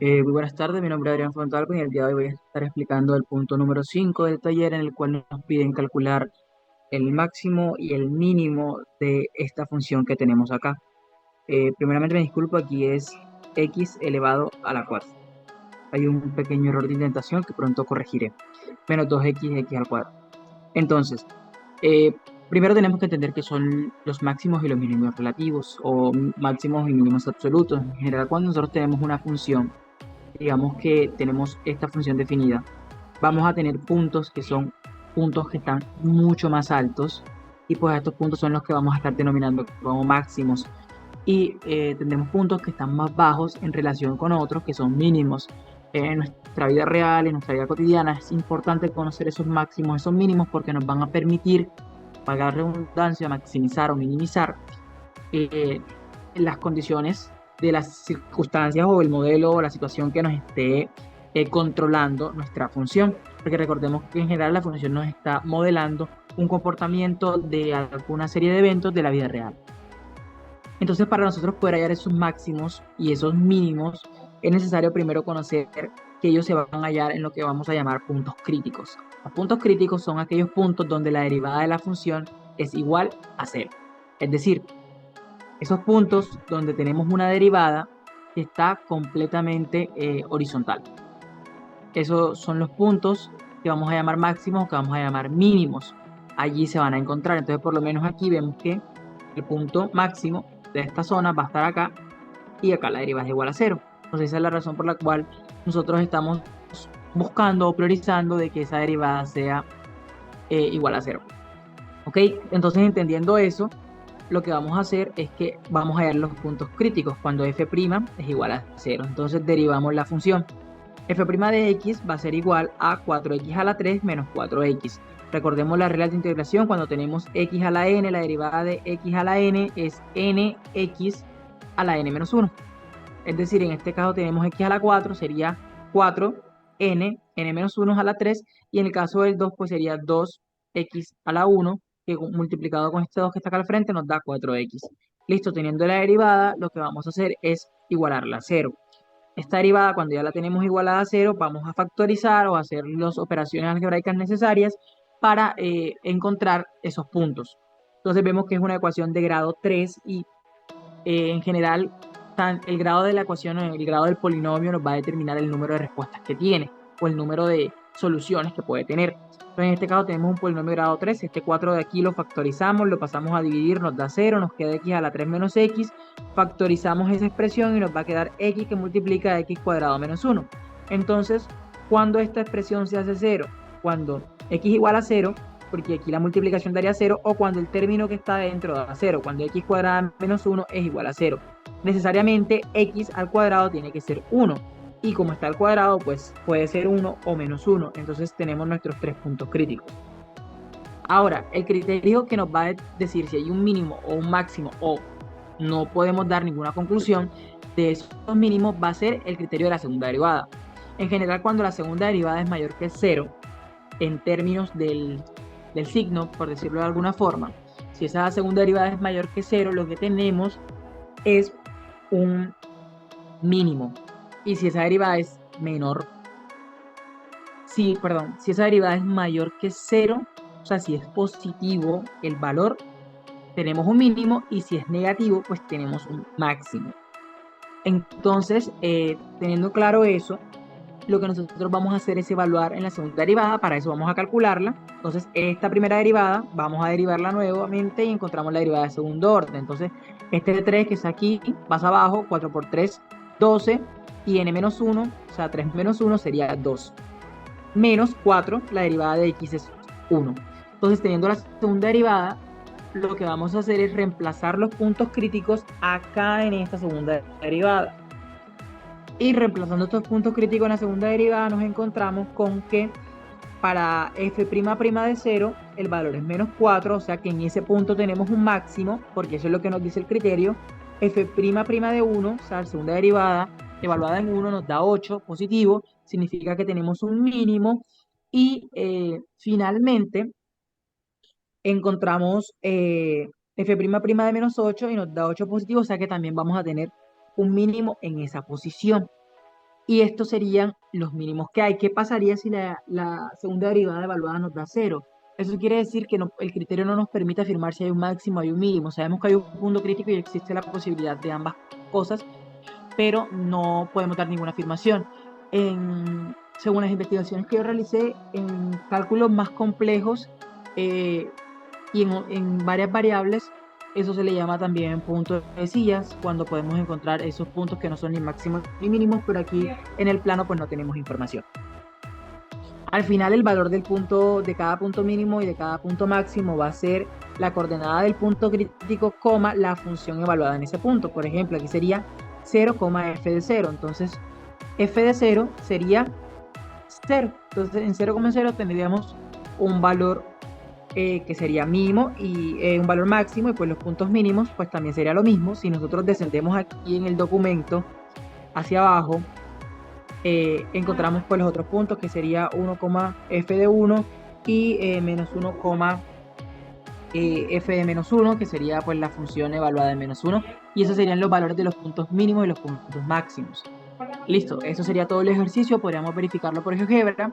Muy buenas tardes, mi nombre es Adrián Fontalvo y el día de hoy voy a estar explicando el punto número 5 del taller en el cual nos piden calcular el máximo y el mínimo de esta función que tenemos acá. Primeramente me disculpo, aquí es x elevado a la cuarta. Hay un pequeño error de indentación que pronto corregiré. Menos 2x al cuadrado. Entonces, eh, primero tenemos que entender que son los máximos y los mínimos relativos o máximos y mínimos absolutos. En general, cuando nosotros tenemos una función, digamos que tenemos esta función definida, vamos a tener puntos que son puntos que están mucho más altos y pues estos puntos son los que vamos a estar denominando como máximos y tendremos puntos que están más bajos en relación con otros que son mínimos. En nuestra vida real, en nuestra vida cotidiana, es importante conocer esos máximos, esos mínimos, porque nos van a permitir, pagar redundancia, maximizar o minimizar eh, las condiciones de las circunstancias o el modelo o la situación que nos esté controlando nuestra función. Porque recordemos que en general la función nos está modelando un comportamiento de alguna serie de eventos de la vida real. Entonces, para nosotros poder hallar esos máximos y esos mínimos, es necesario primero conocer que ellos se van a hallar en lo que vamos a llamar puntos críticos. Los puntos críticos son aquellos puntos donde la derivada de la función es igual a cero. Es decir, esos puntos donde tenemos una derivada que está completamente horizontal. Esos son los puntos que vamos a llamar máximos o que vamos a llamar mínimos. Allí se van a encontrar. Entonces, por lo menos aquí vemos que el punto máximo de esta zona va a estar acá y acá la derivada es igual a cero. Entonces, esa es la razón por la cual nosotros estamos buscando o priorizando de que esa derivada sea igual a cero. ¿Ok? Entonces, entendiendo eso, lo que vamos a hacer es que vamos a hallar los puntos críticos cuando f' es igual a cero. Entonces derivamos la función. F' de x va a ser igual a 4x a la 3 menos 4x. Recordemos las reglas de integración. Cuando tenemos x a la n, la derivada de x a la n es nx a la n menos 1. Es decir, en este caso tenemos x a la 4, sería 4n, n menos 1 a la 3, y en el caso del 2, pues sería 2x a la 1, que multiplicado con este 2 que está acá al frente nos da 4x. Listo, teniendo la derivada, lo que vamos a hacer es igualarla a 0. Esta derivada, cuando ya la tenemos igualada a 0, vamos a factorizar o hacer las operaciones algebraicas necesarias para encontrar esos puntos. Entonces vemos que es una ecuación de grado 3 y en general el grado de la ecuación o el grado del polinomio nos va a determinar el número de respuestas que tiene o el número de soluciones que puede tener. Entonces, en este caso tenemos un polinomio de grado 3, este 4 de aquí lo factorizamos, lo pasamos a dividir, nos da 0, nos queda x a la 3 menos x, factorizamos esa expresión y nos va a quedar x que multiplica x cuadrado menos 1. Entonces, cuando esta expresión se hace 0, cuando x igual a 0, porque aquí la multiplicación daría 0, o cuando el término que está dentro da 0, cuando x cuadrada menos 1 es igual a 0. Necesariamente x al cuadrado tiene que ser 1, y como está al cuadrado, pues puede ser 1 o menos 1, entonces tenemos nuestros tres puntos críticos. Ahora, el criterio que nos va a decir si hay un mínimo o un máximo o no podemos dar ninguna conclusión de esos mínimos va a ser el criterio de la segunda derivada. En general, cuando la segunda derivada es mayor que 0, en términos del signo, por decirlo de alguna forma, si esa segunda derivada es mayor que 0, lo que tenemos es un mínimo. Y si esa derivada es menor, sí, perdón, si esa derivada es mayor que 0, o sea, si es positivo el valor, tenemos un mínimo, y si es negativo, pues tenemos un máximo. Entonces, teniendo claro eso, lo que nosotros vamos a hacer es evaluar en la segunda derivada, para eso vamos a calcularla. Entonces, esta primera derivada, vamos a derivarla nuevamente y encontramos la derivada de segundo orden. Entonces, este de 3 que está aquí, pasa abajo, 4 por 3, 12, y n menos 1, o sea, 3 menos 1 sería 2. Menos 4, la derivada de x es 1. Entonces, teniendo la segunda derivada, lo que vamos a hacer es reemplazar los puntos críticos acá en esta segunda derivada. Y reemplazando estos puntos críticos en la segunda derivada, nos encontramos con que para f' de 0, el valor es menos 4, o sea que en ese punto tenemos un máximo, porque eso es lo que nos dice el criterio. F' de 1, o sea, la segunda derivada evaluada en 1 nos da 8 positivo, significa que tenemos un mínimo. Y finalmente encontramos f' de menos 8 y nos da 8 positivo, o sea que también vamos a tener un mínimo en esa posición. y estos serían los mínimos que hay. ¿Qué pasaría si la segunda derivada evaluada nos da cero? Eso quiere decir que el criterio no nos permite afirmar si hay un máximo o hay un mínimo. Sabemos que hay un punto crítico y existe la posibilidad de ambas cosas, pero no podemos dar ninguna afirmación. Según las investigaciones que yo realicé, en cálculos más complejos eh, y en varias variables, eso se le llama también punto de sillas, cuando podemos encontrar esos puntos que no son ni máximos ni mínimos, pero aquí en el plano pues no tenemos información. Al final el valor del punto de cada punto mínimo y de cada punto máximo va a ser la coordenada del punto crítico, coma, la función evaluada en ese punto. Por ejemplo, aquí sería 0, f de 0. Entonces, f de 0 sería 0. Entonces, en 0,0 tendríamos un valor que sería mínimo y un valor máximo, y pues los puntos mínimos pues también sería lo mismo. Si nosotros descendemos aquí en el documento hacia abajo, encontramos pues los otros puntos, que sería 1, f de 1 y menos 1, f de menos 1, que sería pues la función evaluada en menos 1, y esos serían los valores de los puntos mínimos y los puntos máximos. Listo, eso sería todo el ejercicio, podríamos verificarlo por GeoGebra.